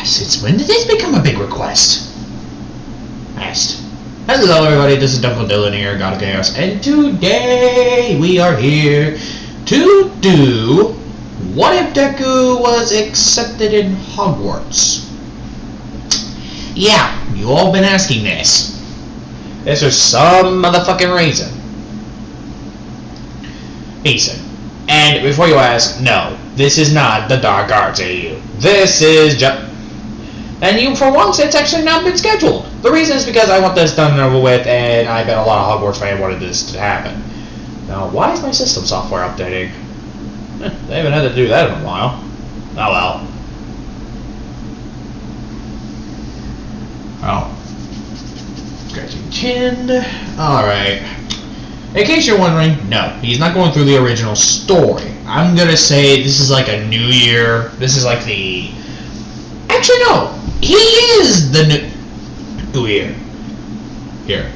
Since when did this become a big request? Asked. Hello everybody, this is Duncle Dylan here, God of Chaos, and today we are here to do What If Deku Was Accepted in Hogwarts? Yeah, you all been asking this. This for some motherfucking reason. And before you ask, no, this is not the Dark Arts AU. This is just... And you, for once, it's actually not been scheduled. The reason is because I want this done and over with, and I bet a lot of Hogwarts fans wanted this to happen. Now, why is my system software updating? They haven't had to do that in a while. Oh well. Oh. Scratching chin. Alright. In case you're wondering, no, he's not going through the original story. I'm gonna say this is like a new year. This is like the... Actually, no. He is the new year. Here.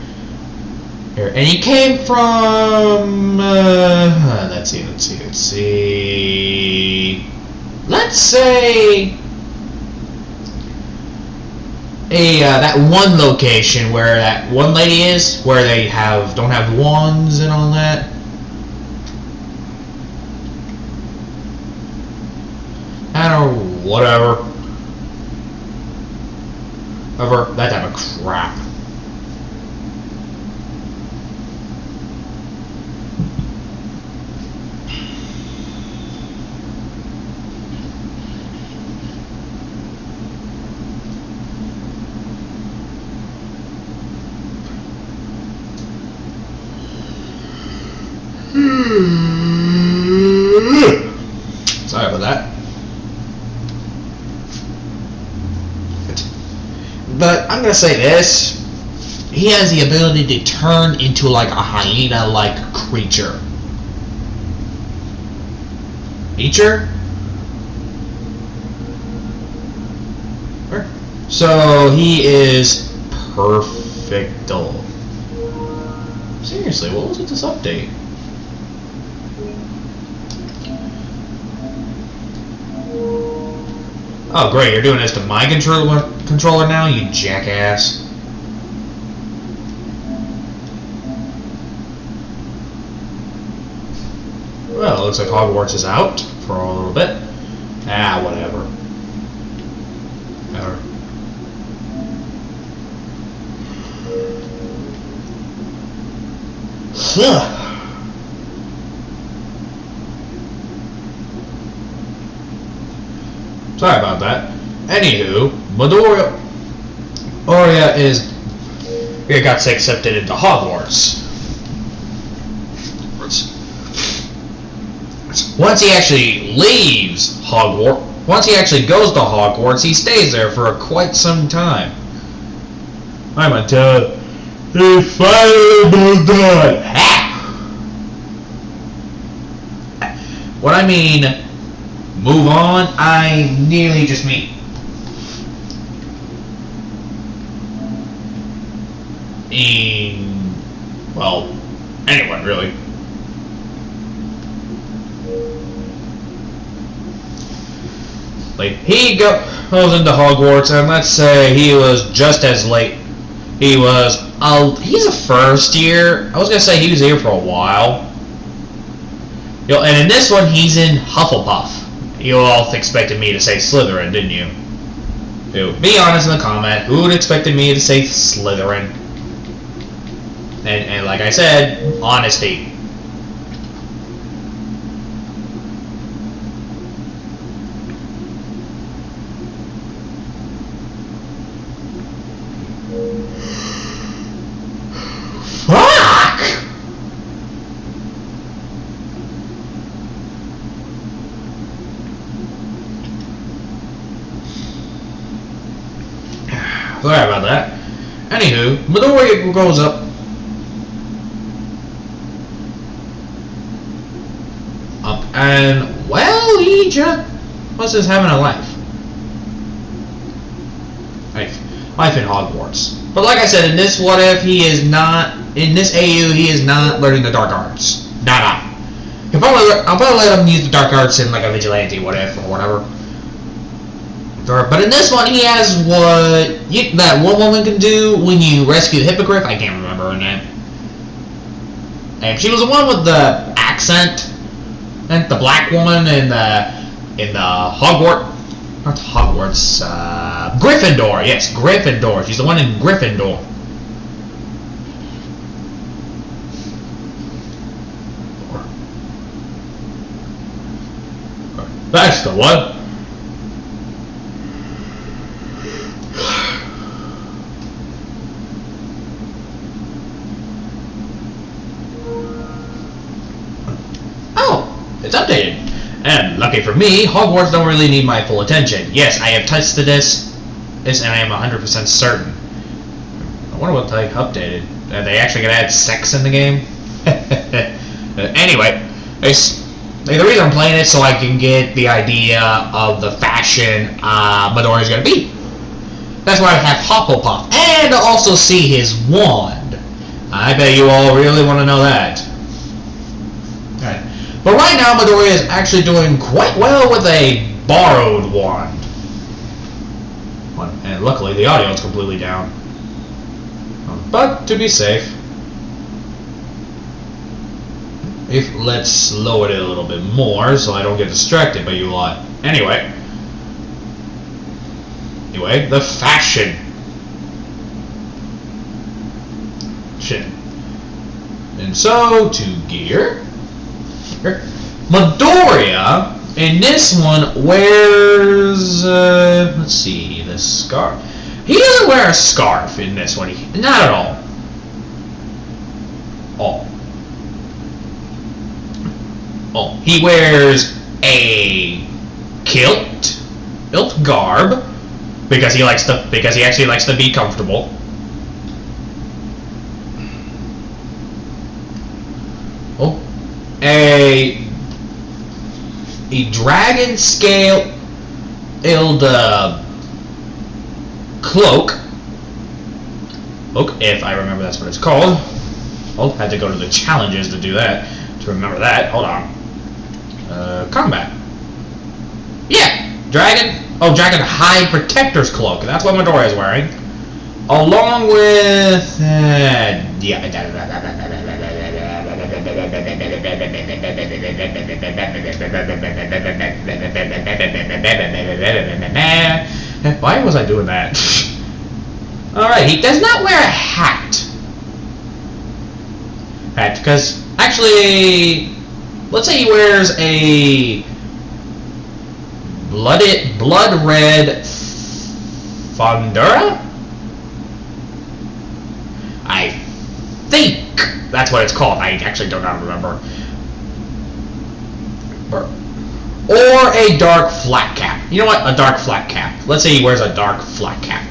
And he came from... let's see. Let's say... that one location where that one lady is, where they don't have wands and all that. I don't know, whatever. That type of crap. Sorry about that. But I'm gonna say this. He has the ability to turn into like a hyena-like creature. So he is perfecto. Seriously, what was with this update? Oh great, you're doing this to my controller now, you jackass. Well, it looks like Hogwarts is out for a little bit. Ah, whatever. Sorry about that. Anywho, Midoriya got accepted into Hogwarts. Once he actually leaves Hogwarts, once he actually goes to Hogwarts, he stays there for quite some time. I'm until he finally done. What I mean, move on, I nearly just mean. Well, anyone really. Like, he goes into Hogwarts, and let's say he was just as late. He's a first year. I was gonna say he was here for a while. And in this one, he's in Hufflepuff. You all expected me to say Slytherin, didn't you? Be honest in the comment. Who would expected me to say Slytherin? And like I said, honesty. Fuck! Sorry about that. Anywho, Midoriya grows up. And, well, he just was just having a life. Life in Hogwarts. But like I said, in this What If, he is not, in this AU, he is not learning the Dark Arts. I'll probably let him use the Dark Arts in like a Vigilante What If or whatever. But in this one, he has that one woman can do when you rescue the hippogriff. I can't remember her name. And she was the one with the accent, and the black woman in the Hogwarts, not Hogwarts, Gryffindor. Yes, Gryffindor. She's the one in Gryffindor. That's the one. Oh, it's updated. And lucky for me, Hogwarts don't really need my full attention. Yes, I have tested this, and I am 100% certain. I wonder what they updated. Are they actually gonna add sex in the game? Anyway, the reason I'm playing it is so I can get the idea of the fashion Midoriya's gonna be. That's why I have Hufflepuff, and also see his wand. I bet you all really want to know that. Alright. But right now, Midoriya is actually doing quite well with a borrowed wand. And luckily, the audio is completely down. But to be safe, let's slow it a little bit more so I don't get distracted by you lot. Anyway, the fashion. Shit. And so, to gear. Midoriya, in this one, wears, let's see, the scarf. He doesn't wear a scarf in this one. Not at all. He wears a kilt garb because he actually likes to be comfortable. A dragon scaled cloak, if I remember that's what it's called. Oh, had to go to the challenges to do that, to remember that. Hold on. Combat. Yeah, dragon hide protector's cloak. That's what Midoriya is wearing. Along with, why was I doing that? Alright, he does not wear a hat. Because actually, let's say he wears a blood red Fondura? I think that's what it's called. I actually don't remember. Or a dark flat cap. You know what? A dark flat cap. Let's say he wears a dark flat cap.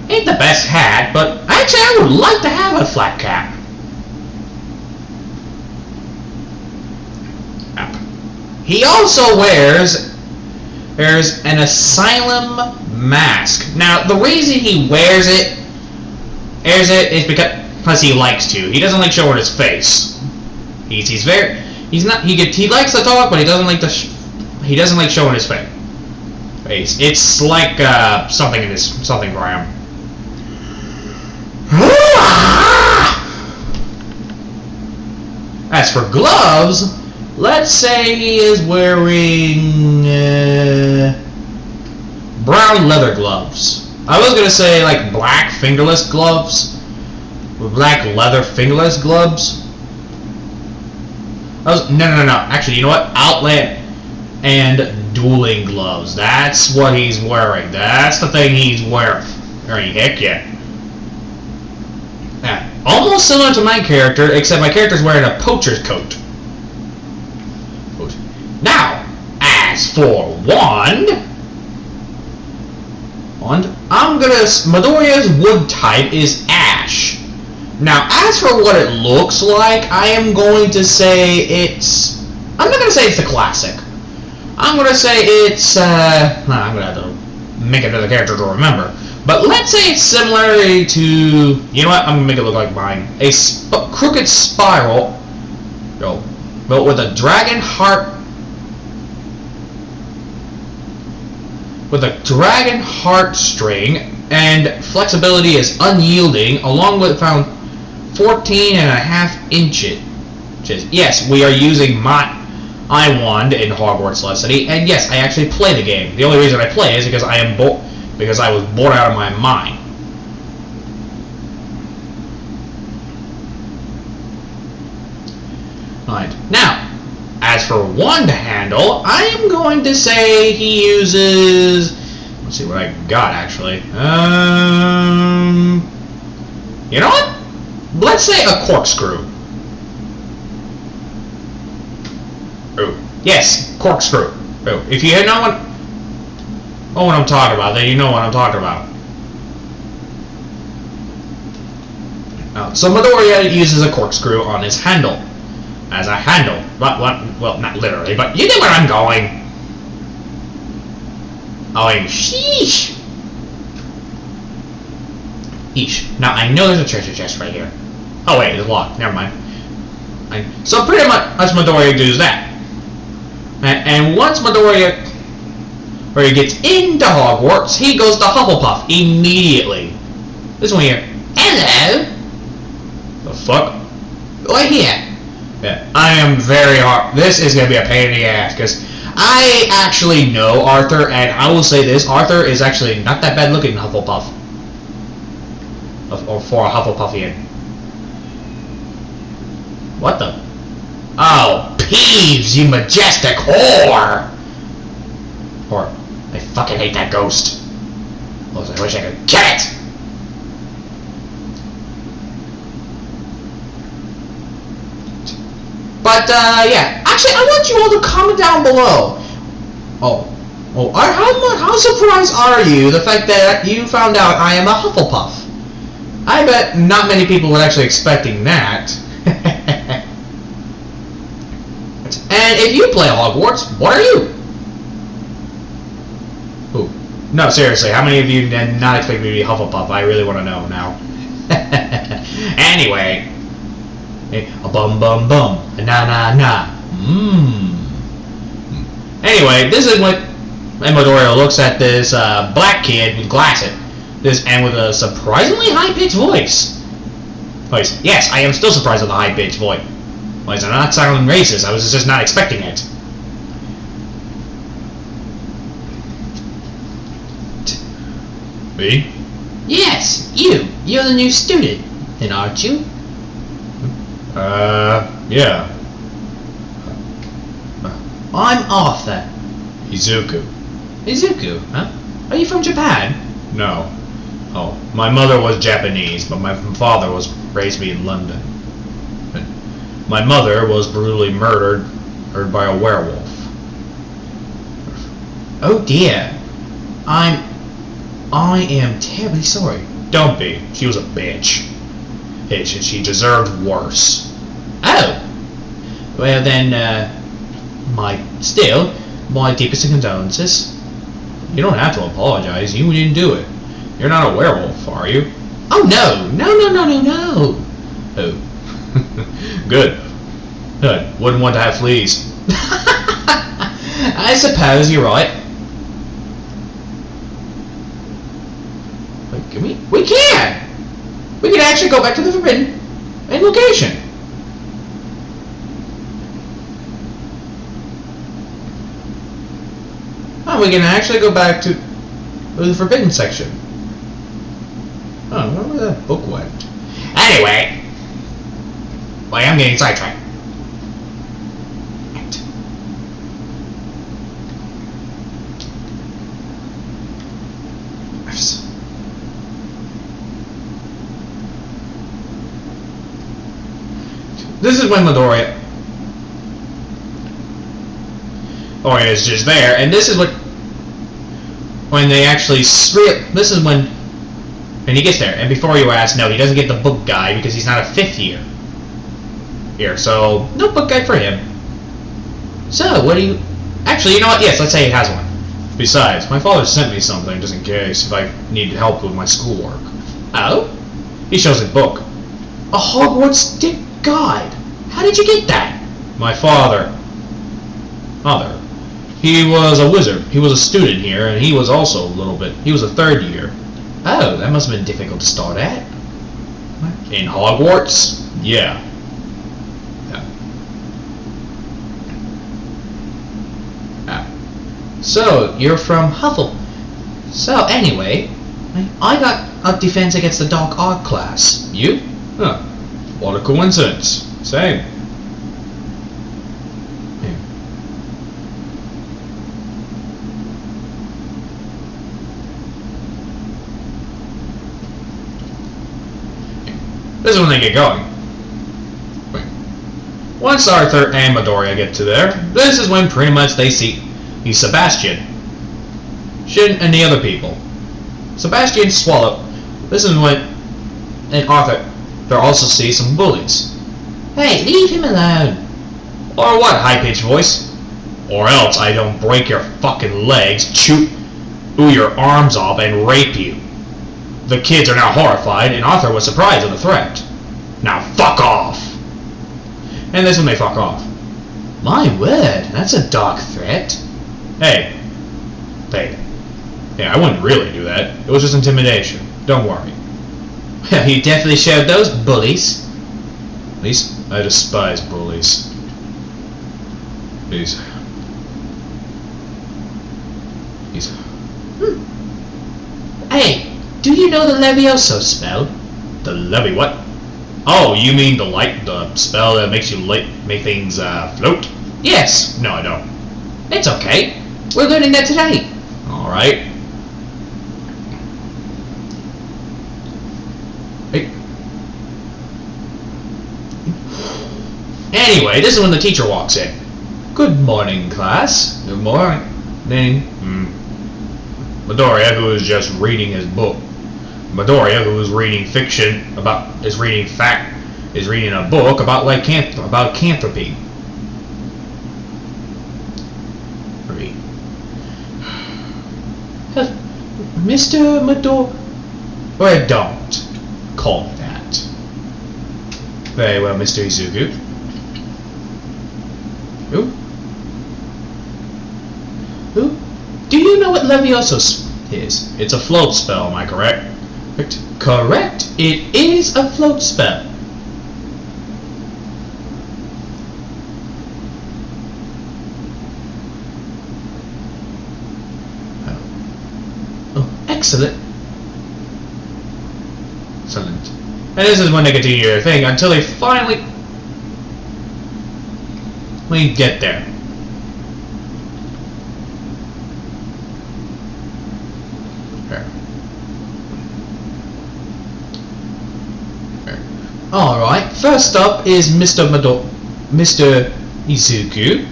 Ain't the best hat, but actually I would like to have a flat cap. He also wears an asylum mask. Now, the reason he wears it is because he likes to. He doesn't like showing his face. He likes to talk, but he doesn't like showing his face. It's like something for him. As for gloves, let's say he is wearing brown leather gloves. I was gonna say like black fingerless gloves, black leather fingerless gloves. No. Actually, you know what? Outland and dueling gloves. That's what he's wearing. That's the thing he's wearing. Heck yeah. Almost similar to my character, except my character's wearing a poacher's coat. Now, as for wand, Midoriya's wood type is ash. Now, as for what it looks like, I am going to say I'm not going to say it's the classic. I'm going to say it's, I'm going to have to make another character to remember. But let's say it's similar to, you know what, I'm going to make it look like mine. A crooked spiral, but with a dragon heart. with a dragon heartstring, and flexibility is unyielding, along with found 14.5 inches. Yes, we are using my wand in Hogwarts Legacy, and yes, I actually play the game. The only reason I play is because I was bored out of my mind. Alright, now, as for wand handle, I am going to say he uses... Let's see what I got, actually. You know what? Let's say a corkscrew. Oh, yes, corkscrew. Oh, if you know what I'm talking about, then you know what I'm talking about. So Midoriya uses a corkscrew on his handle. As a handle. Well, not literally, but you know where I'm going. Oh, and sheesh. Eesh. Now, I know there's a treasure chest right here. Oh, wait, it's locked. Never mind. So pretty much Midoriya does that. And once Midoriya gets into Hogwarts, he goes to Hufflepuff immediately. This one here. Hello. The fuck? Right here. Yeah, I am very hard. This is going to be a pain in the ass, because I actually know Arthur, and I will say this, Arthur is actually not that bad looking in Hufflepuff. Or for a Hufflepuffian. What the? Oh, Peeves, you majestic whore! Or, I fucking hate that ghost. I wish I could kill it! But, yeah. Actually, I want you all to comment down below. How surprised are you the fact that you found out I am a Hufflepuff? I bet not many people were actually expecting that. And if you play Hogwarts, what are you? Ooh. No, seriously, how many of you did not expect me to be Hufflepuff? I really want to know now. Anyway. A bum bum bum. A na na na. Anyway, this is what Midoriya looks at this black kid with glasses. And with a surprisingly high-pitched voice. Yes, I am still surprised with the high-pitched voice. I'm not sounding racist, I was just not expecting it. Me? Yes, you. You're the new student, then aren't you? Yeah. I'm Arthur. Izuku. Izuku, huh? Are you from Japan? No. Oh, my mother was Japanese, but my father raised me in London. My mother was brutally murdered by a werewolf. Oh dear. I am terribly sorry. Don't be. She was a bitch. She deserved worse. Oh. Well then, my deepest condolences. You don't have to apologize. You didn't do it. You're not a werewolf, are you? Oh no. No. Oh. Good. Wouldn't want to have fleas. I suppose you're right. Wait, can we? We can! We can actually go back to the forbidden location. Oh, we can actually go back to the forbidden section. Oh, where that book went? Anyway. Wait, I'm getting sidetracked. This is when Midoriya is just there, and this is when they actually this is when he gets there, and before you ask, no, he doesn't get the book guide because he's not a 5th year here, so no book guide for him. So what do you actually, you know what, yes, let's say he has one. Besides, my father sent me something just in case if I need help with my schoolwork. Oh? He shows a book. A Hogwarts guide. How did you get that? My father. He He was a wizard. He was a student here, and he was also a little bit. He was a third year. Oh, that must have been difficult to start at. In Hogwarts? Yeah. So, you're from Huffle. So, anyway, I got a defense against the dark art class. You? Huh. What a coincidence. Same. This is when they get going. Once Arthur and Midoriya get to there, this is when pretty much they see Sebastian. Shin and the other people. Sebastian swallow. This is when and Arthur they also see some bullies. Hey, leave him alone. Or what, high-pitched voice? Or else I don't break your fucking legs, chew your arms off, and rape you. The kids are now horrified, and Arthur was surprised at the threat. Now fuck off! And this when they fuck off. My word, that's a dark threat. Hey. Yeah, I wouldn't really do that. It was just intimidation. Don't worry. You definitely showed those bullies. At least I despise bullies. These. Hey, do you know the Levioso spell? The Levi what? Oh, you mean the spell that makes you make things float? Yes. No, I don't. It's okay. We're learning that today. All right. Hey. Anyway, this is when the teacher walks in. Good morning, class. Good morning. Midoriya, who is just reading his book. Midoriya, who is reading fiction is reading a book about lycanthropy. Mr. Midoriya, don't call me that. Very well, Mr. Izuku. Who? Do you know what Levioso is? It's a float spell, am I correct? Correct. It is a float spell. Oh, excellent. Excellent. And this is when they continue their thing until they finally get there. Alright, first up is Mr. Izuku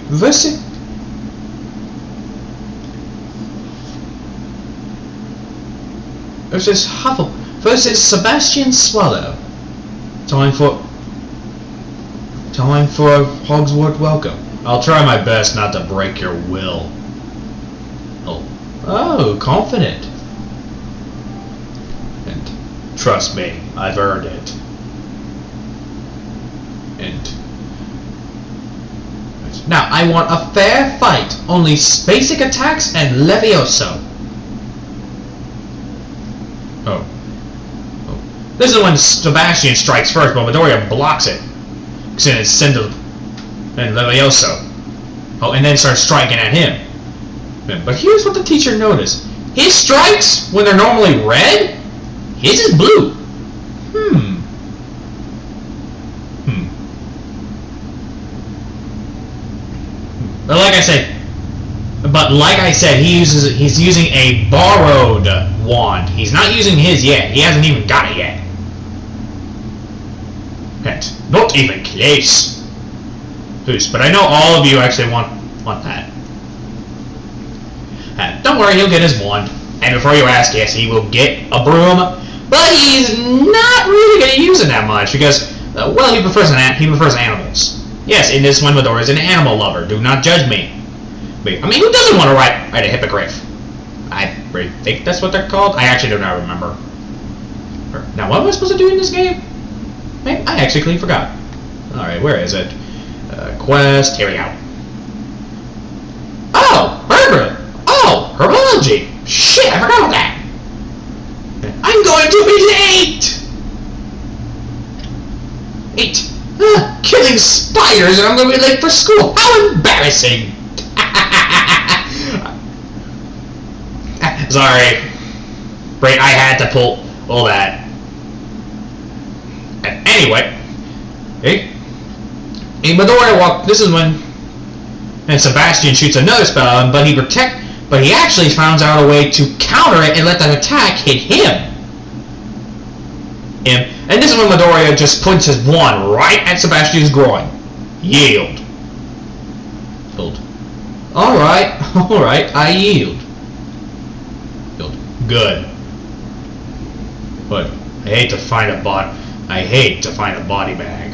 versus Huffle versus Sebastian Swallow. Time for a Hogwarts welcome. I'll try my best not to break your will. Oh, confident. And trust me, I've earned it. Now, I want a fair fight. Only basic attacks and Levioso. Oh. This is when Sebastian strikes first, but Midoriya blocks it. So it's and Levioso. Oh, and then starts striking at him. But here's what the teacher noticed. His strikes, when they're normally red, his is blue. But like I said, he's using a borrowed wand. He's not using his yet. He hasn't even got it yet. Not even close. But I know all of you actually want that. Don't worry, he'll get his wand. And before you ask, yes, he will get a broom. But he's not really going to use it that much because, well, he prefers animals. Yes, in this one, Midoriya is an animal lover. Do not judge me. I mean, who doesn't want to ride a hippogriff? I think that's what they're called. I actually do not remember. Now, what am I supposed to do in this game? I actually clearly forgot. Alright, where is it? Quest. Here we go. Oh! Herbology! Shit, I forgot about that! I'm going to be late! 8. Killing spiders and I'm going to be late for school. How embarrassing! Sorry. Right, I had to pull all that. Anyway. In Midoriya walk, this is when and Sebastian shoots another spell, but he actually finds out a way to counter it and let that attack hit him. And this is when Midoriya just puts his wand right at Sebastian's groin. Yield. Alright, I yield. Good. But I hate to find a body bag.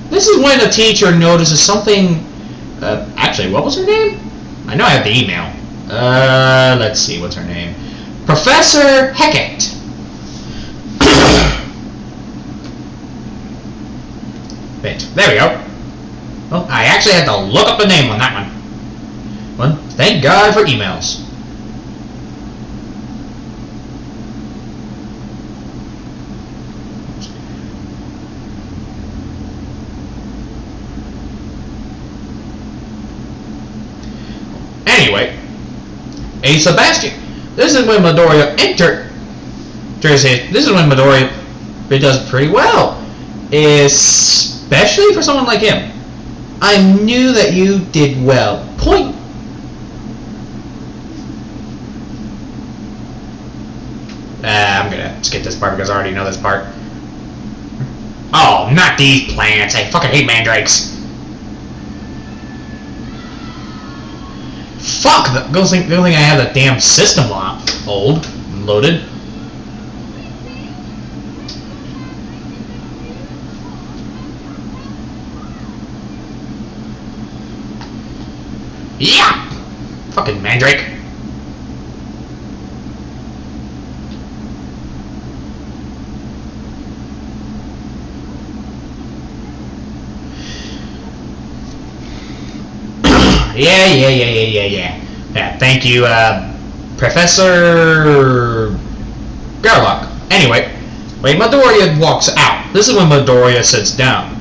This is when the teacher notices something. Actually, what was her name? I know I have the email. Let's see, what's her name? Professor Heckett. Wait, there we go. Well, I actually had to look up the name on that one. Well, thank God for emails. Anyway, Sebastian. This is when Midoriya this is when Midoriya does pretty well, especially for someone like him. I knew that you did well. Point. I'm gonna skip this part because I already know this part. Oh, not these plants! I fucking hate mandrakes. Fuck! The good thing I have the damn system loaded. Yeah! Fucking mandrake. Yeah. Thank you, Professor Garlock. Anyway, when Midoriya walks out, this is when Midoriya sits down.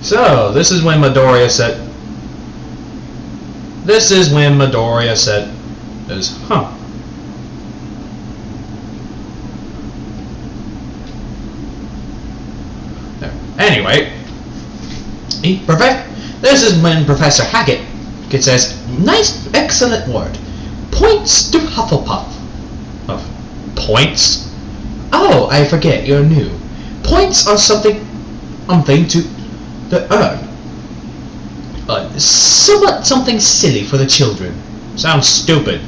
So, this is when Midoriya said, Anyway, this is when Professor Hackett says, nice, excellent word. Points to Hufflepuff. Points? Oh, I forget, you're new. Points are something to earn. Something silly for the children. Sounds stupid.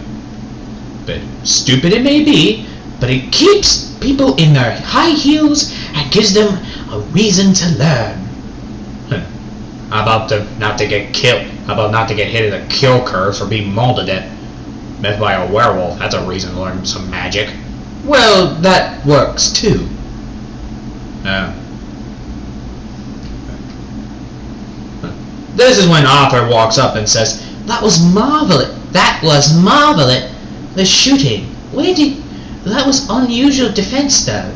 But stupid it may be, but it keeps people in their high heels and gives them a reason to learn. How about not to get killed? How about not to get hit in a kill curse or be mauled to death by a werewolf? That's a reason to learn some magic. Well, that works too. This is when Arthur walks up and says, That was marvelous. The shooting. That was unusual defense style.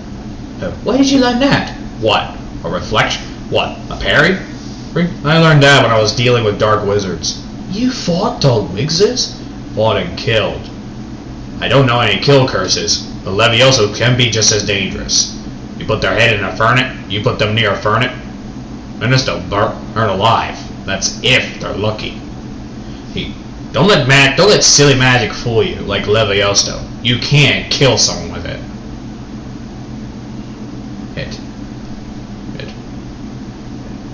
Where did you learn that? What? A reflection? What? A parry? I learned that when I was dealing with dark wizards. You fought dark wizards? Fought and killed. I don't know any kill curses, but Levioso can be just as dangerous. You put their head in a furnace, you put them near a furnace, and they'll burn alive. That's if they're lucky. Don't let silly magic fool you, like Levioso. You can kill someone with it.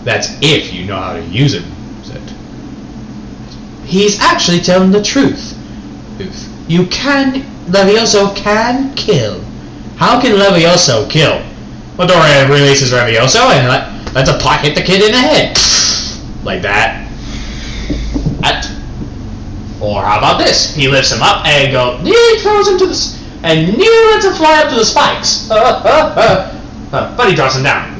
That's if you know how to use it. He's actually telling the truth. Levioso can kill. How can Levioso kill? Midoriya releases Levioso and lets a pot hit the kid in the head. Like that. Or how about this? He lifts him up and he throws him to and lets him fly up to the spikes. But he drops him down.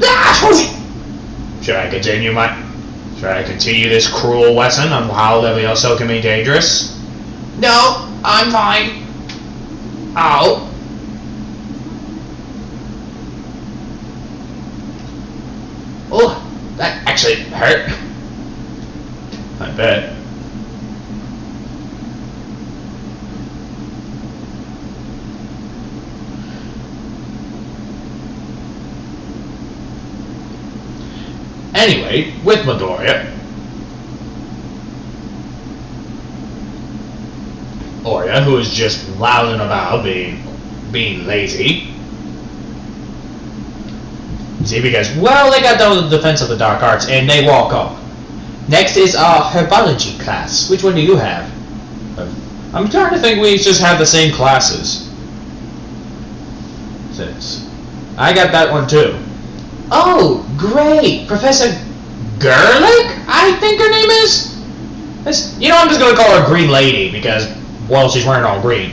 Should I continue this cruel lesson on how Levioso can be dangerous? No, I'm fine. Ow. Oh, that actually hurt. I bet. Anyway, with Midoriya, who is just louding about being lazy. See, because, well, they got the defense of the dark arts, and they walk up. Next is our herbology class. Which one do you have? I'm trying to think we just have the same classes. 6. I got that one too. Oh, great! Professor Gerlich, I think her name is? You know, I'm just gonna call her Green Lady, because, well, she's wearing all green.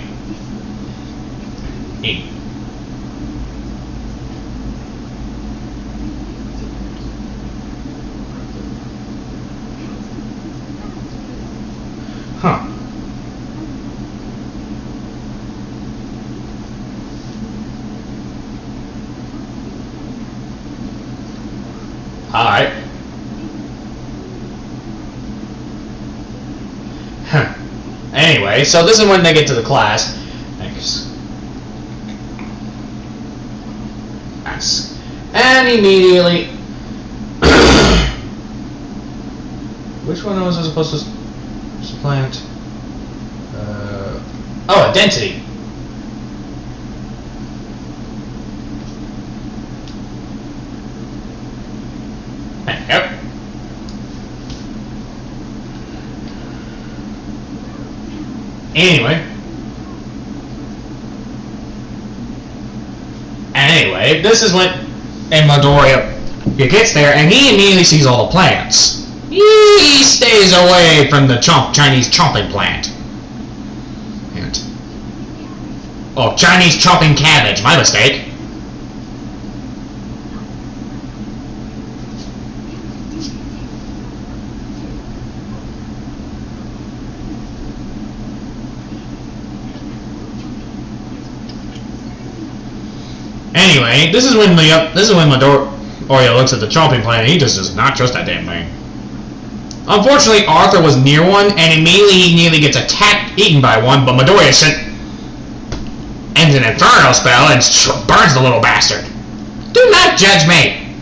Huh. Alright. Huh. Anyway, so this is when they get to the class. Thanks. Nice. And immediately... Which one was I supposed to supplant? Oh, density. Yep. Anyway, this is when Midoriya gets there, and he immediately sees all the plants. He stays away from the Chinese chomping plant. Oh, Chinese chopping cabbage. My mistake. Anyway, this is when Midoriya looks at the chomping plant, and he just does not trust that damn thing. Unfortunately, Arthur was near one, and immediately he nearly gets eaten by one, but Midoriya ends an inferno spell and burns the little bastard. Do not judge me.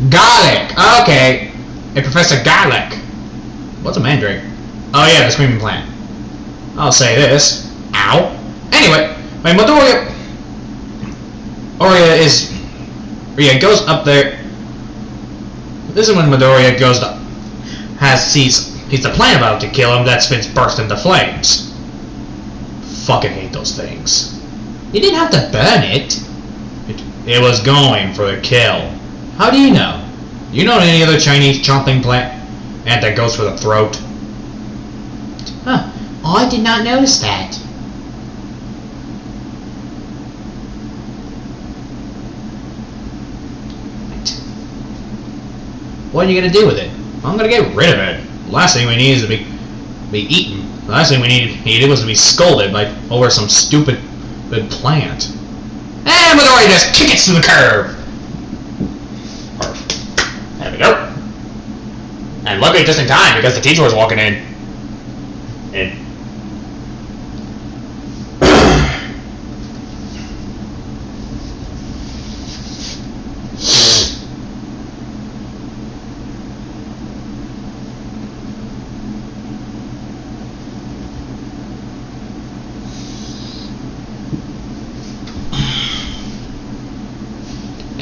Garlic. Okay. Hey, Professor Garlic. What's a mandrake? Oh yeah, the screaming plant. I'll say this. Ow. Anyway, when Midoriya goes up there. This is when Midoriya sees the plant about to kill him. That spins burst into flames. Fucking hate those things. You didn't have to burn it. It was going for a kill. How do you know? You know any other Chinese chomping plant that goes for the throat? Huh. I did not notice that. What are you gonna do with it? I'm gonna get rid of it. The last thing we need is to be eaten. The last thing we needed was to be scolded over some stupid plant. And Midoriya just kick it to the curb. There we go. And luckily just in time because the teacher was walking in.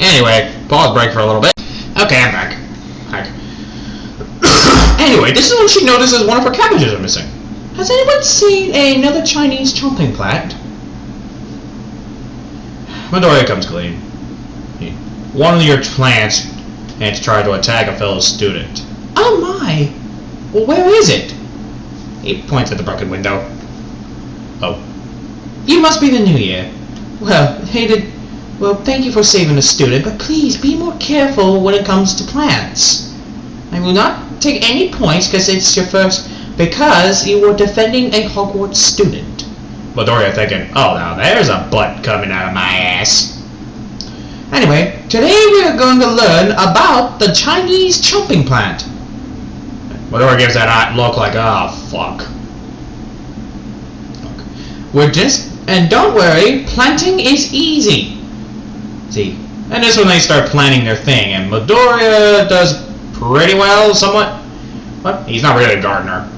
Anyway, pause break for a little bit. Okay, I'm back. Anyway, this is when she notices one of her cabbages are missing. Has anyone seen another Chinese chomping plant? Midoriya comes clean. One of your plants and to try to attack a fellow student. Oh my! Well, where is it? He points at the broken window. Oh. You must be the New Year. Well, thank you for saving the student, but please be more careful when it comes to plans. I will not take any points because you were defending a Hogwarts student. Midoriya thinking, oh, now there's a butt coming out of my ass. Anyway, today we are going to learn about the Chinese chomping plant. Midoriya gives that look like, oh, fuck. And don't worry, planting is easy. See, and this is when they start planning their thing, and Midoriya does pretty well, somewhat. But he's not really a gardener.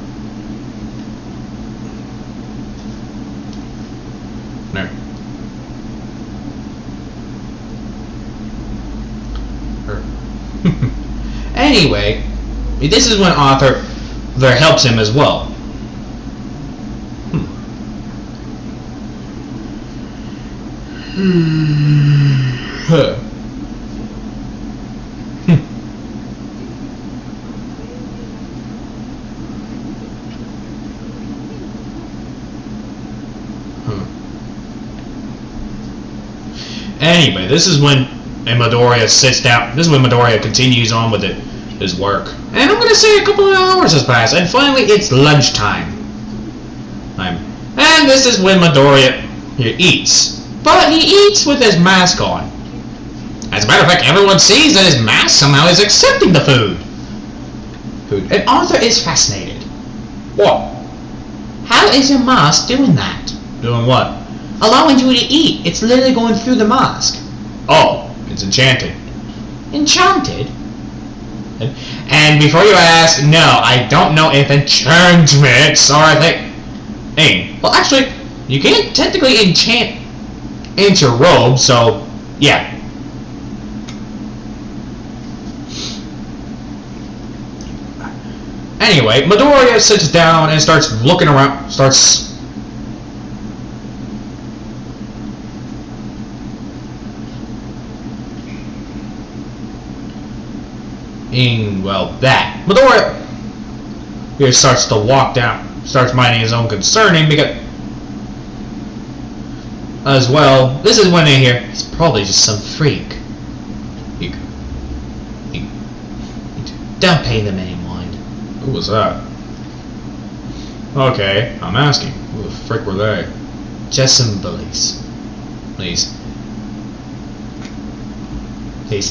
No. Anyway, this is when Arthur helps him as well. Anyway, this is when Midoriya sits down. This is when Midoriya continues on with his work. And I'm gonna say a couple of hours has passed, and finally it's lunchtime. And this is when Midoriya eats. But he eats with his mask on. As a matter of fact, everyone sees that his mask somehow is accepting the food. And Arthur is fascinated. What? How is your mask doing that? Doing what? Allowing you to eat. It's literally going through the mask. Oh, it's enchanted. Enchanted? And before you ask, no, I don't know if enchantments are a thing. Hey, well actually, you can't technically enchant your robe, so yeah. Anyway, Midoriya sits down and starts looking around, Midoriya here starts to walk down, starts minding his own concerning because as well, this is when they hear he's probably just some freak. Don't pay them any mind. Who was that? Okay, I'm asking. Who the frick were they? Just some bullies. Please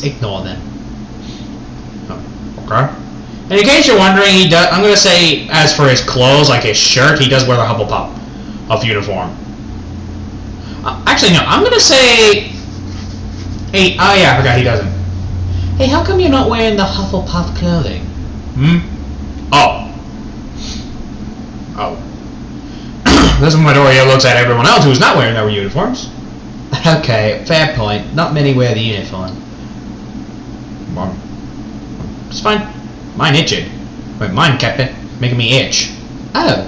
ignore them. Okay. And in case you're wondering, I'm gonna say, as for his clothes, like his shirt, he does wear the Hufflepuff uniform. Actually, no. I'm gonna say. Hey, oh yeah, I forgot he doesn't. Hey, how come you're not wearing the Hufflepuff clothing? Oh. This is when Midoriya looks at everyone else who's not wearing their uniforms. Okay, fair point. Not many wear the uniform. It's fine. Mine itching. Wait, mine kept it, making me itch. Oh.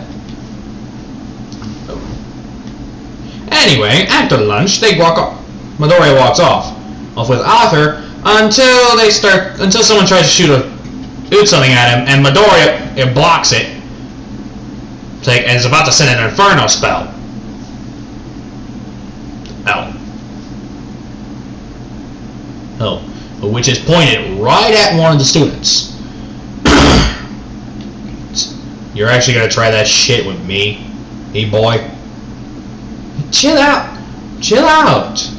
Anyway, after lunch, they walk off. Midoriya walks off with Arthur until someone tries to shoot something at him, and Midoriya blocks it, and is about to send an Inferno spell. Which is pointed right at one of the students. You're actually gonna try that shit with me, hey boy? Chill out. Chill out.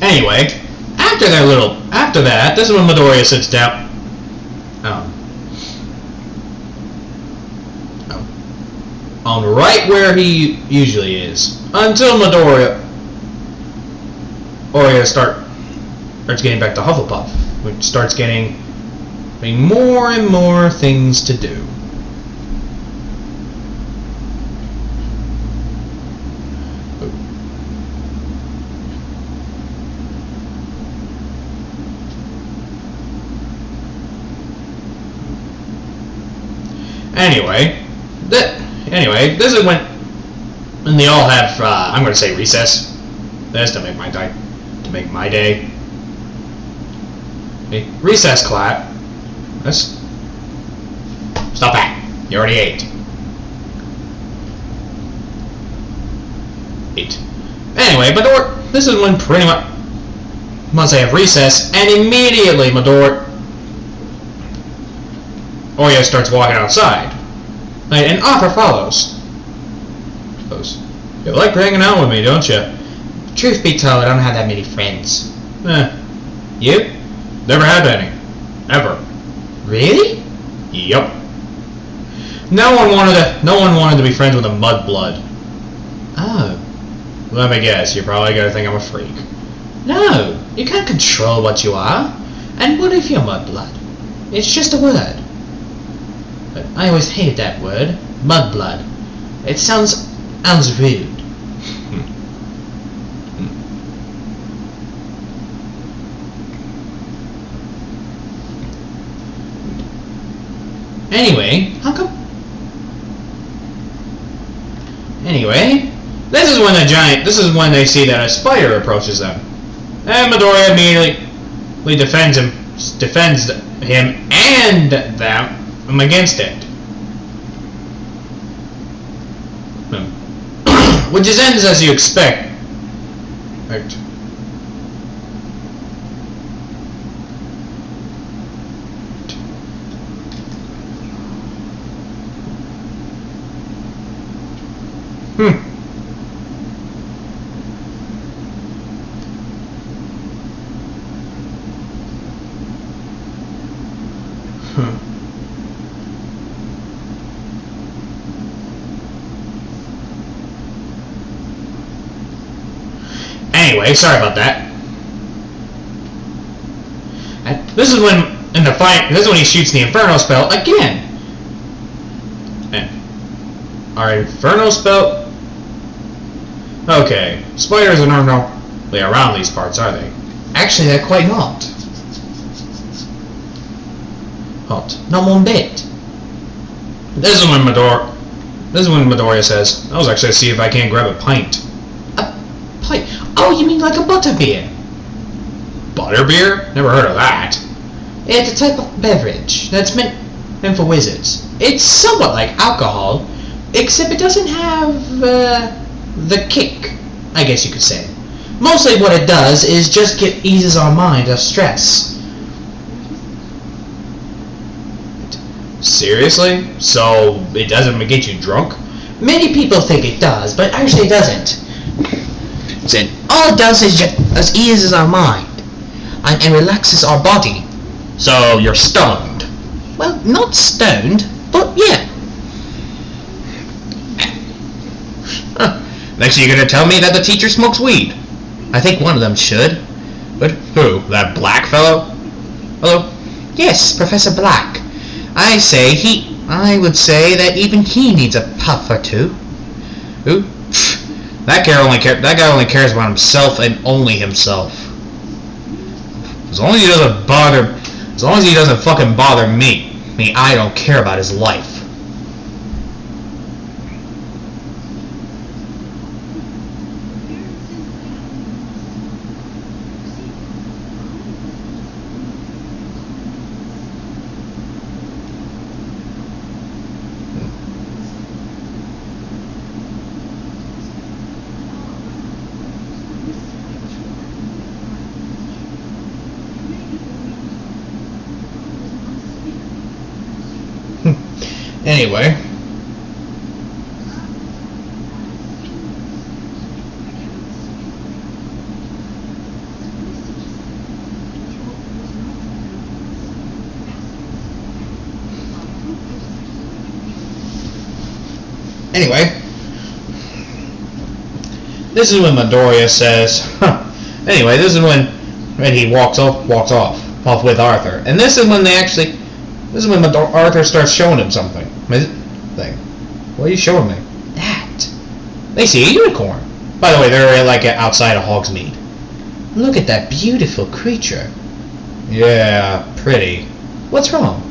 Anyway, after that, this is when Midoriya sits down. Right where he usually is, until Midoriya starts getting back to Hufflepuff, which starts getting more and more things to do. Anyway, this is when And they all have, I'm going to say recess. That's to make my day. To make my day. Okay. Recess clap. Let's stop that. You already ate. Anyway, Midor, this is when pretty much once they have recess, and immediately Midor Oya starts walking outside. Right, and Arthur follows. You like hanging out with me, don't you? Truth be told, I don't have that many friends. You? Never had any. Ever. Really? Yup. No one wanted to be friends with a mudblood. Oh. Let me guess, you're probably gonna think I'm a freak. No, you can't control what you are. And what if you're mudblood? It's just a word. But I always hated that word, mudblood. It sounds rude. Anyway, how come? Anyway, this is when they see that a spider approaches them. And Midoriya immediately defends him and them against it. Which is ends as you expect. Right. Anyway, sorry about that. And this is when in the fight. This is when he shoots the Inferno spell again. And our Inferno spell. Okay, spiders are not normally around these parts, are they? Actually, they're quite not. Not one bit. This is when Midoriya says, "I was actually to see if I can't grab a pint." A pint? Oh, you mean like a butterbeer? Butterbeer? Never heard of that. It's a type of beverage that's meant for wizards. It's somewhat like alcohol, except it doesn't have the kick, I guess you could say. Mostly what it does is just eases our mind of stress. Seriously? So it doesn't get you drunk? Many people think it does, but actually it doesn't. All it does is just eases our mind and relaxes our body. So you're stoned? Well, not stoned, but yeah. Next you're gonna tell me that the teacher smokes weed. I think one of them should. But who? That black fellow? Hello? Yes, Professor Black. I would say that even he needs a puff or two. Who? That guy only cares about himself and only himself. As long as he doesn't fucking bother me, I don't care about his life. Anyway. This is when Midoriya says, Anyway, this is when he walks off with Arthur. And this is when Arthur starts showing him something. What are you showing me? That. They see a unicorn. By the way, they're like outside of Hogsmeade. Look at that beautiful creature. Yeah, pretty. What's wrong?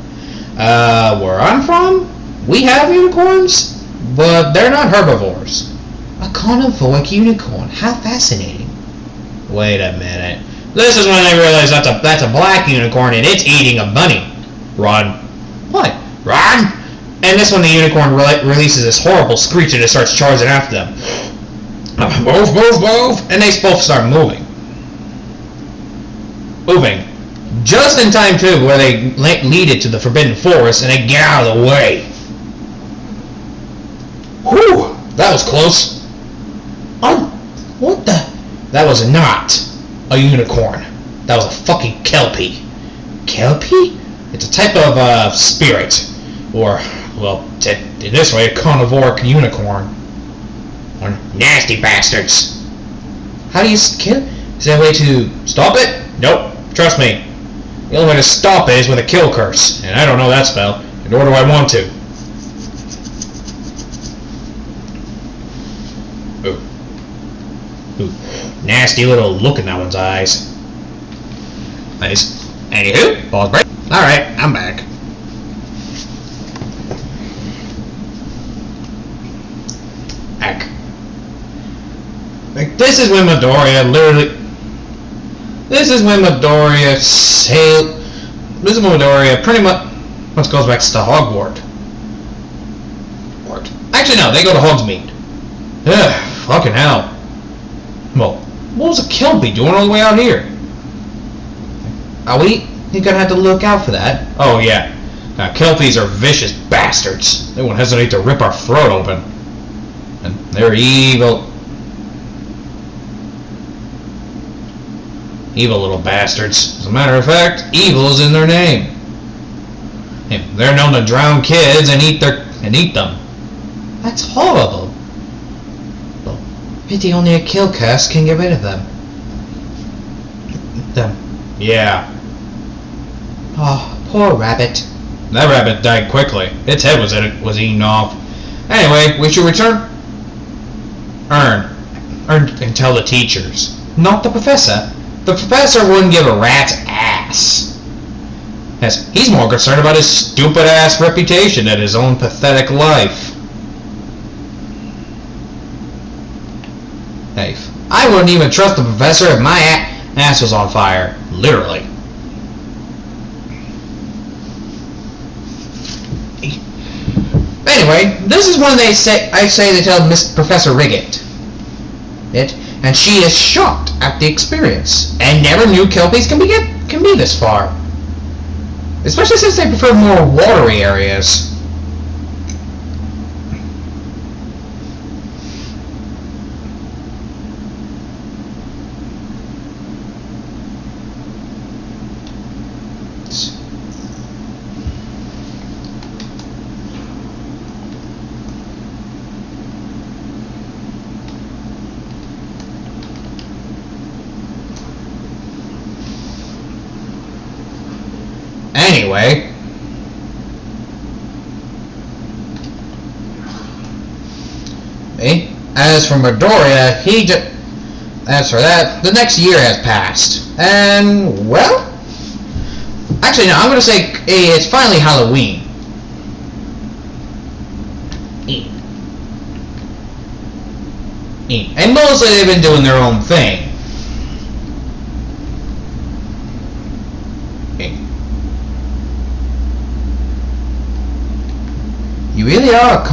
Where I'm from, we have unicorns, but they're not herbivores. A carnivoric unicorn. How fascinating. Wait a minute. This is when they realize that's a black unicorn and it's eating a bunny. Run. What? Run! And this one the unicorn releases this horrible screech and it starts charging after them. Move, move, move! And they both start moving. Moving. Just in time too, where they lead it to the Forbidden Forest and they get out of the way. Whew! That was close. Oh, what the? That was not a unicorn. That was a fucking kelpie. Kelpie? It's a type of spirit. Or, well, in this way, a carnivoric unicorn. Or nasty bastards. How do you kill? Is there a way to stop it? Nope. Trust me. The only way to stop it is with a kill curse. And I don't know that spell. Nor do I want to. Ooh. Ooh. Nasty little look in that one's eyes. Nice. Anywho, pause break. Alright, I'm back. Like, this is when Midoriya pretty much goes back to Hogwarts. Actually, no, they go to Hogsmeade. Ugh, fucking hell. Well, what was a kelpie doing all the way out here? You're gonna have to look out for that. Oh, yeah. Kelpies are vicious bastards. They won't hesitate to rip our throat open. And they're evil. Evil little bastards. As a matter of fact, evil is in their name. They're known to drown kids and eat them. That's horrible. Well, pity only a kill curse can get rid of them. Yeah. Oh, poor rabbit. That rabbit died quickly. Its head was eaten off. Anyway, we should return. Earn and tell the teachers. Not the professor. The professor wouldn't give a rat's ass. Yes, he's more concerned about his stupid-ass reputation than his own pathetic life. Hey, I wouldn't even trust the professor if my ass was on fire. Literally. Anyway, this is when I say they tell Miss Professor Riggett it, and she is shocked at the experience and never knew kelpies can be this far. Especially since they prefer more watery areas. Anyway, as for Midoriya, as for that, the next year has passed, and well, actually no, I'm gonna say it's finally Halloween. And mostly they've been doing their own thing. You really are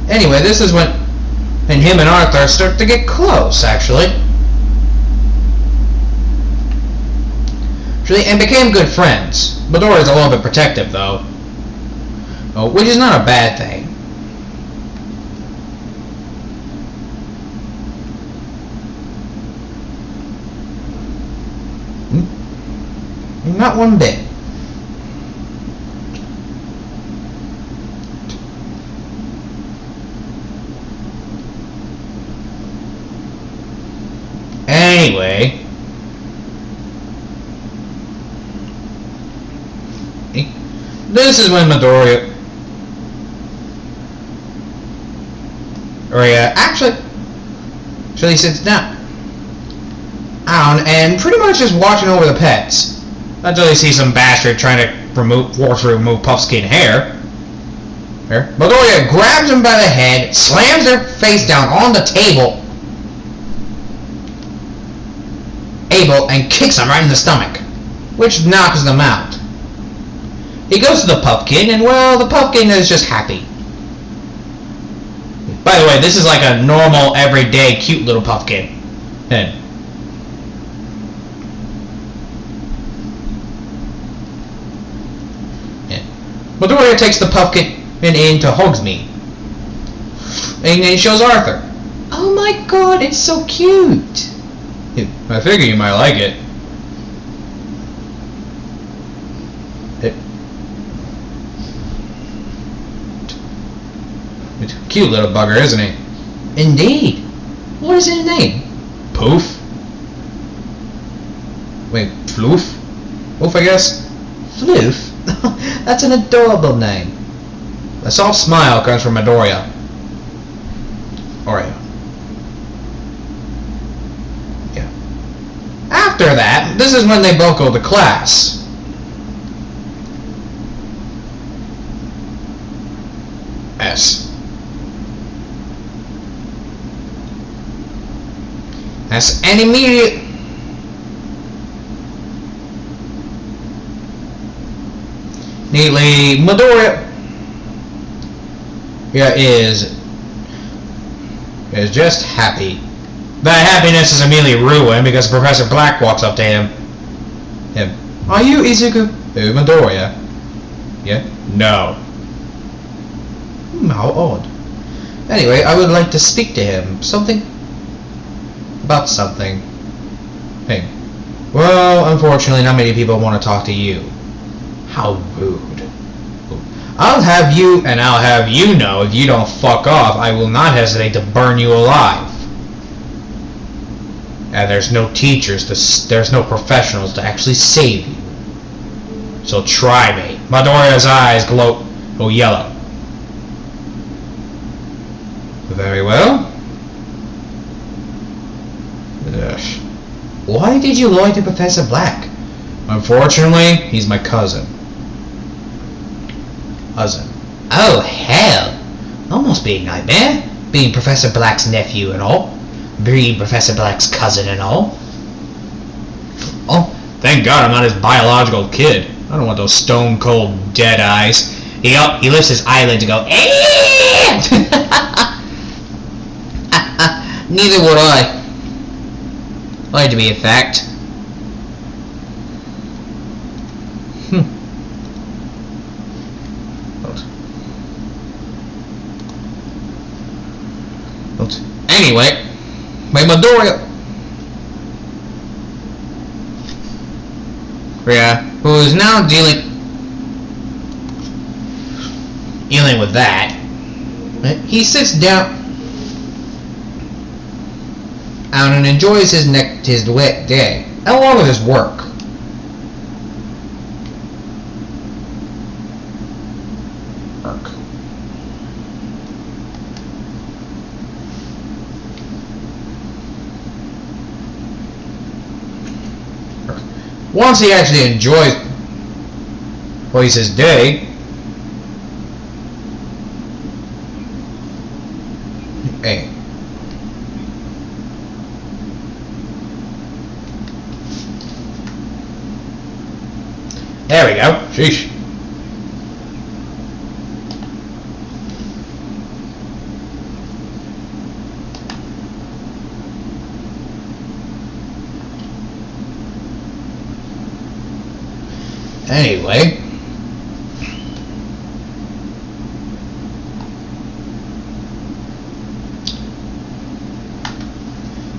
Anyway, this is when him and Arthur start to get close, actually. And became good friends. Midoriya's a little bit protective, though. Which is not a bad thing. Not one bit. Anyway, this is when Midoriya actually sits down and pretty much just watching over the pets until they see some bastard trying to remove Puffskein hair. Midoriya grabs him by the head, slams their face down on the table, and kicks him right in the stomach, which knocks them out. He goes to the pumpkin, and well, the pumpkin is just happy. By the way, this is like a normal, everyday, cute little pumpkin. Midoriya takes the pumpkin into Hogsmeade, and then shows Arthur. Oh my god, it's so cute! I figure you might like it. It's a cute little bugger, isn't he? Indeed. What is his name? Poof? Wait, Floof? Floof, I guess? Floof? That's an adorable name. A soft smile comes from Midoriya. Oreo. Yeah. After that, this is when they both go to class. And immediately Midoriya is just happy. That happiness is immediately ruined because Professor Black walks up to him. Are you Izuku? Midoriya. Yeah? No. How odd. Anyway, I would like to speak to him. About something. Hey. Well, unfortunately, not many people want to talk to you. How rude. I'll have you know, if you don't fuck off, I will not hesitate to burn you alive. And there's no teachers, there's no professionals to actually save you. So try me. Midoriya's eyes go yellow. Very well. Why did you lie to Professor Black? Unfortunately, he's my cousin. Oh, hell. Almost being a nightmare. Being Professor Black's nephew and all. Being Professor Black's cousin and all. Oh, thank God I'm not his biological kid. I don't want those stone cold dead eyes. He lifts his eyelid to go, eh! Neither would I. To be a fact. Anyway, my Midoriya, who is now dealing with that, he sits down and enjoys his wet day, along with his work. Once he actually enjoys his day, there we go. Sheesh. Anyway,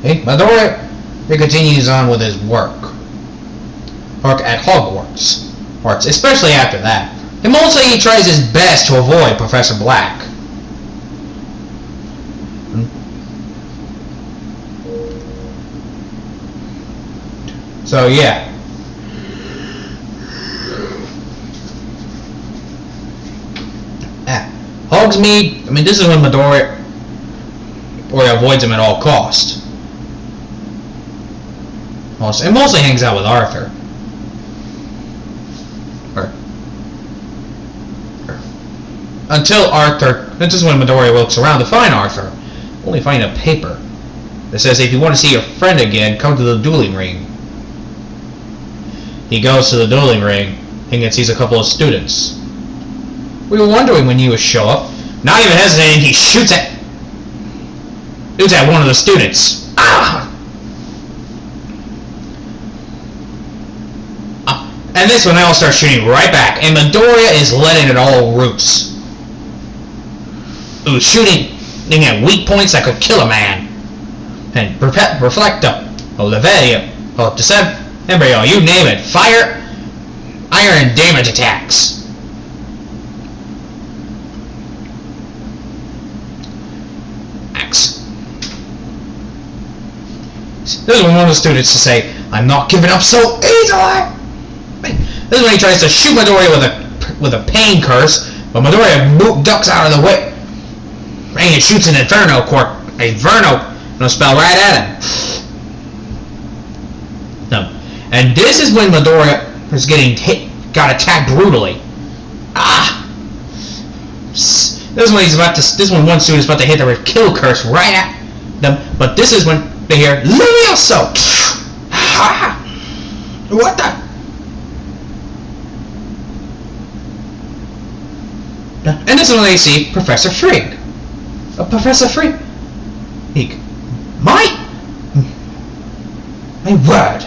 Midoriya continues on with his work at Hogwarts, especially after that. And mostly he tries his best to avoid Professor Black. So yeah. Hogsmeade, this is when Midoriya avoids him at all costs. And mostly hangs out with Arthur. This is when Midoriya looks around to find Arthur, only find a paper that says if you want to see your friend again, come to the dueling ring. He goes to the dueling ring and sees a couple of students. We were wondering when you would show up. Not even hesitating, he shoots at one of the students. And this one they all start shooting right back, and Midoriya is letting it all loose. It was shooting at weak points that could kill a man. And Reflecto, Oliveria, Embryo, you name it, fire, iron damage attacks. This is when one of the students to say, I'm not giving up so easily. This is when he tries to shoot Midoriya with a pain curse, but Midoriya ducks out of the way. And he shoots an Inferno spell right at him. No. And this is when Midoriya is getting got attacked brutally. This is when one student is about to hit the kill curse right at them, but this is when they hear Levioso! What the? And this is when they see Professor Frigg. Professor Frigg. My word.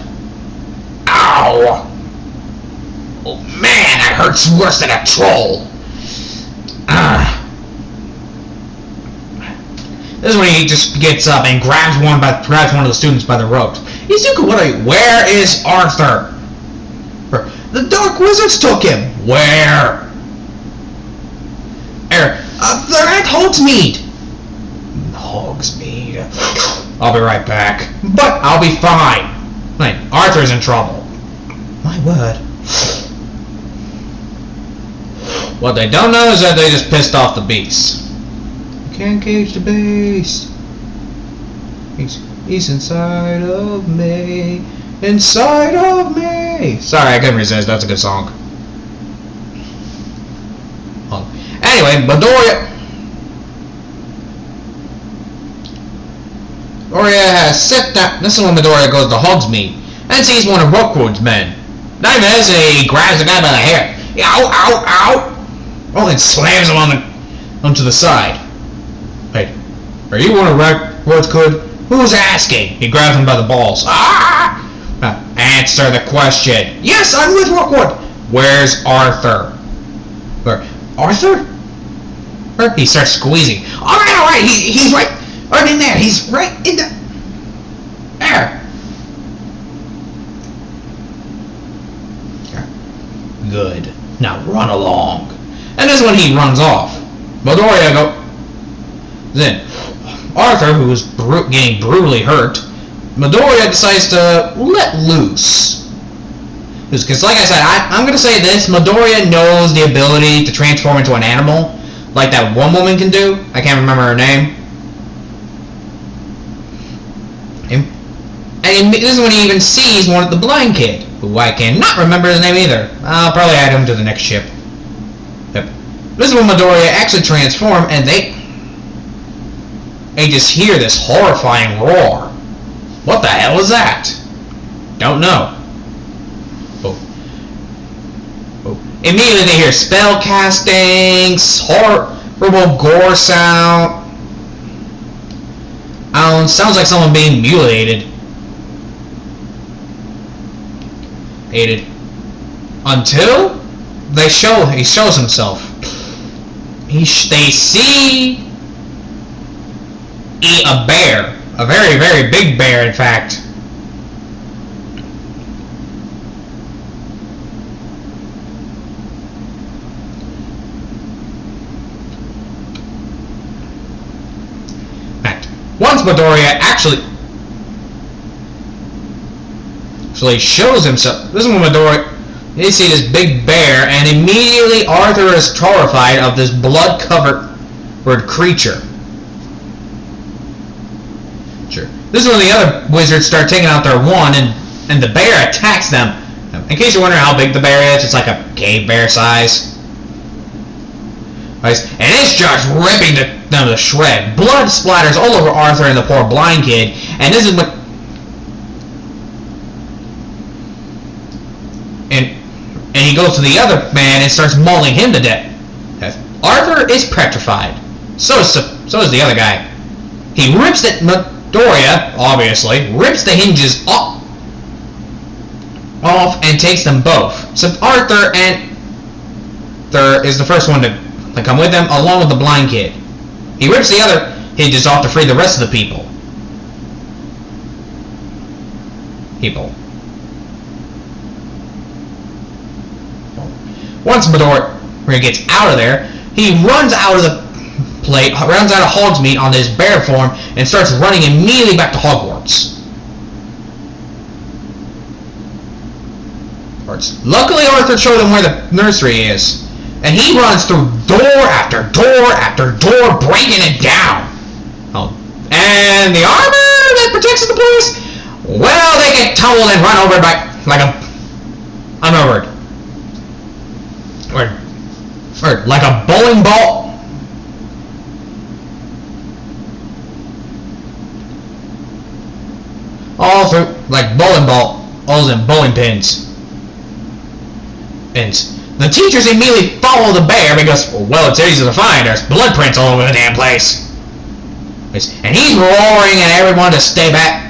Ow! Oh man, that hurts worse than a troll. This is when he just gets up and grabs one of the students by the ropes. Izuku, where is Arthur? The Dark Wizards took him. Where? They're at Hogsmeade. Hogsmeade. I'll be right back. But I'll be fine. Arthur's in trouble. My word. What they don't know is that they just pissed off the beast. Can't cage the beast. He's inside of me. Inside of me. Sorry, I couldn't resist. That's a good song. Anyway, Midoriya has set down. This is when Midoriya goes to Hogsmeade and sees one of Rookwood's men. Not even hesitating, he grabs the guy by the hair. Ow, ow, ow! Oh, and slams him onto the side. Wait, are you one of Rookwood? Who's asking? He grabs him by the balls. Answer the question. Yes, I'm with Rookwood. Where's Arthur? Where? Arthur? He starts squeezing. Alright, he's right in there. He's right in the... There. Good. Now run along. And this is when he runs off. Midoriya Then, Arthur, who was getting brutally hurt, Midoriya decides to let loose. Because like I said, I'm going to say this, Midoriya knows the ability to transform into an animal, like that one woman can do. I can't remember her name. And this is when he even sees the blind kid, who I cannot remember his name either. I'll probably add him to the next ship. Yep. This is when Midoriya actually transform, and they just hear this horrifying roar. What the hell is that? Don't know. Immediately they hear spell castings, horrible gore sound. Sounds like someone being mutilated. Until he shows himself. They see a bear, a very, very big bear, in fact. Once Midoriya actually shows himself, this is when Midoriya, they see this big bear, and immediately Arthur is horrified of this blood-covered creature. Sure. This is when the other wizards start taking out their wand, and the bear attacks them. In case you're wondering how big the bear is, it's like a cave bear size. Right? And it's just ripping them to shred. Blood splatters all over Arthur and the poor blind kid. And this is what... And he goes to the other man and starts mauling him to death. Arthur is petrified. So is the other guy. He rips the... Midoriya, obviously, rips the hinges off and takes them both. So Arthur is the first one to come with them, along with the blind kid. He rips the other hinges off to free the rest of the people. Once Midoriya gets out of there, he runs out of the plate, runs out of Hogsmeade on this bear form, and starts running immediately back to Hogwarts. Luckily, Arthur showed him where the nursery is, and he runs through door after door after door, breaking it down. And the armor that protects the place, well, they get tumbled and run over by like a bowling ball. All through, like bowling balls and bowling pins. And the teachers immediately follow the bear because, well, it's easy to find. There's blood prints all over the damn place. And he's roaring at everyone to stay back.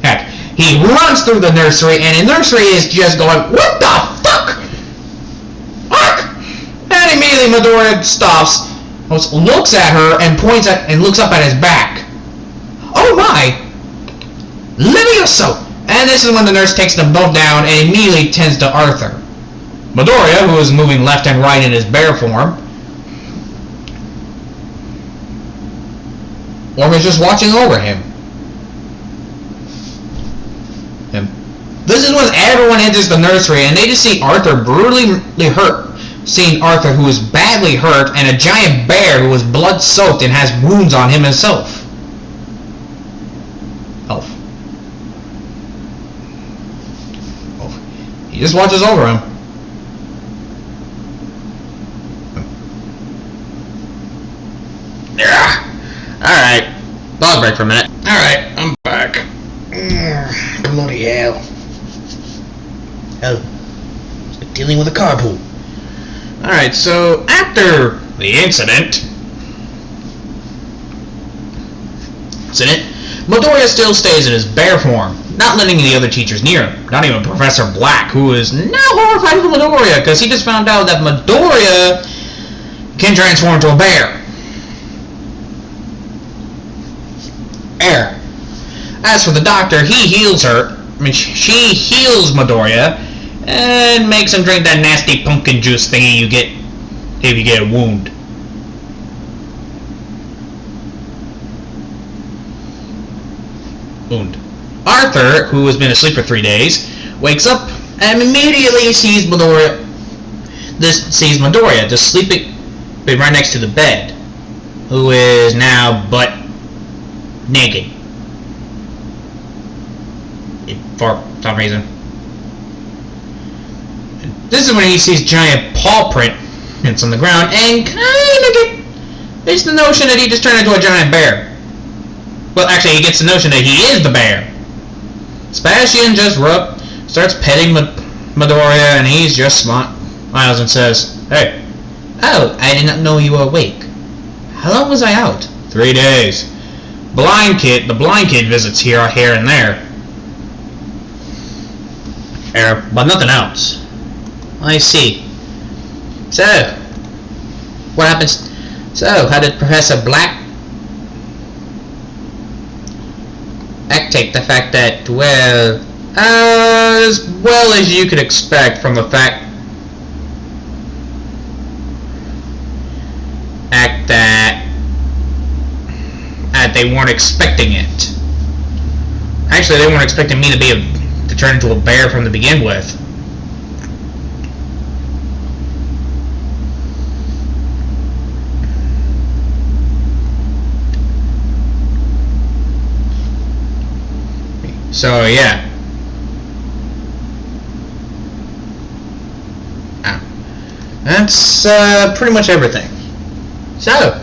Heck, he runs through the nursery, and the nursery is just going, what the fuck? And immediately Midoriya stops, looks at her, and points at and looks up at his back. Oh my! Levioso! And this is when the nurse takes them both down and immediately tends to Arthur. Midoriya, who is moving left and right in his bear form, is just watching over him. This is when everyone enters the nursery and they just see Arthur brutally hurt. Seeing Arthur, who is badly hurt, and a giant bear who is blood-soaked and has wounds on him himself. He just watches over him. Alright. Dog break for a minute. Alright, I'm back. Bloody hell. Dealing with a carpool. Alright, so after the incident, Midoriya still stays in his bear form, not letting the other teachers near him. Not even Professor Black, who is now horrified with Midoriya, because he just found out that Midoriya can transform into a bear. As for the doctor, he heals her. She heals Midoriya and makes him drink that nasty pumpkin juice thingy you get if you get a wound. Arthur, who has been asleep for 3 days, wakes up and immediately sees Midoriya just sleeping right next to the bed, who is now butt naked for some reason. This is when he sees giant paw prints on the ground and kind of gets the notion that he just turned into a giant bear. Well, actually, he gets the notion that he is the bear. Sebastian just starts petting Midoriya, and he's just smiles and says, "Hey, oh, I did not know you were awake. How long was I out?" 3 days. The blind kid visits here and there. But nothing else. I see. So, what happens? So, how did Professor Black take the fact that, well, as well as you could expect from the fact that they weren't expecting it. Actually, they weren't expecting me to turn into a bear from the begin with. So yeah. That's pretty much everything. So,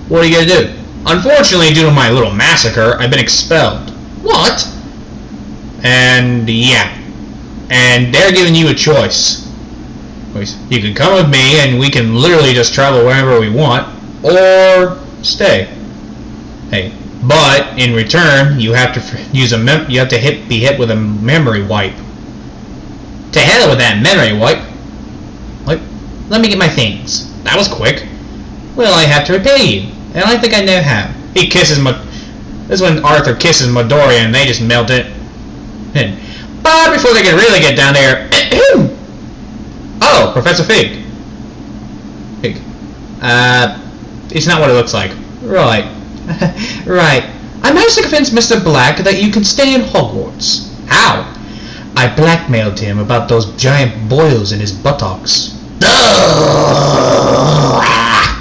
what are you gonna do? Unfortunately, due to my little massacre, I've been expelled. What? And yeah. And they're giving you a choice. You can come with me and we can literally just travel wherever we want, or stay. Hey, but in return, you have to use be hit with a memory wipe. To hell with that memory wipe. Let me get my things. That was quick. Well, I have to repay you, and I think I know how. He kisses This is when Arthur kisses Midoriya and they just melt it. But before they can really get down there, oh, Professor Fig. It's not what it looks like. Right. Right. I managed to convince Mr. Black that you can stay in Hogwarts. How? I blackmailed him about those giant boils in his buttocks.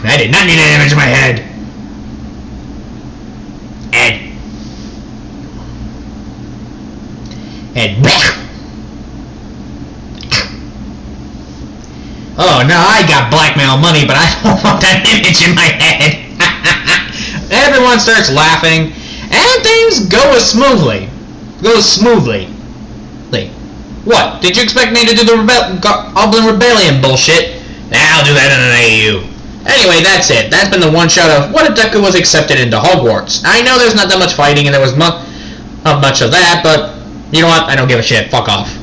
I did not need an image in my head. Ed. Oh no, I got blackmail money, but I don't want that image in my head. Everyone starts laughing, and things go smoothly. What? Did you expect me to do the Goblin Rebellion bullshit? I'll do that in an AU. Anyway, that's it. That's been the one shot of what if Deku was accepted into Hogwarts. I know there's not that much fighting and there was not much of that, but you know what? I don't give a shit. Fuck off.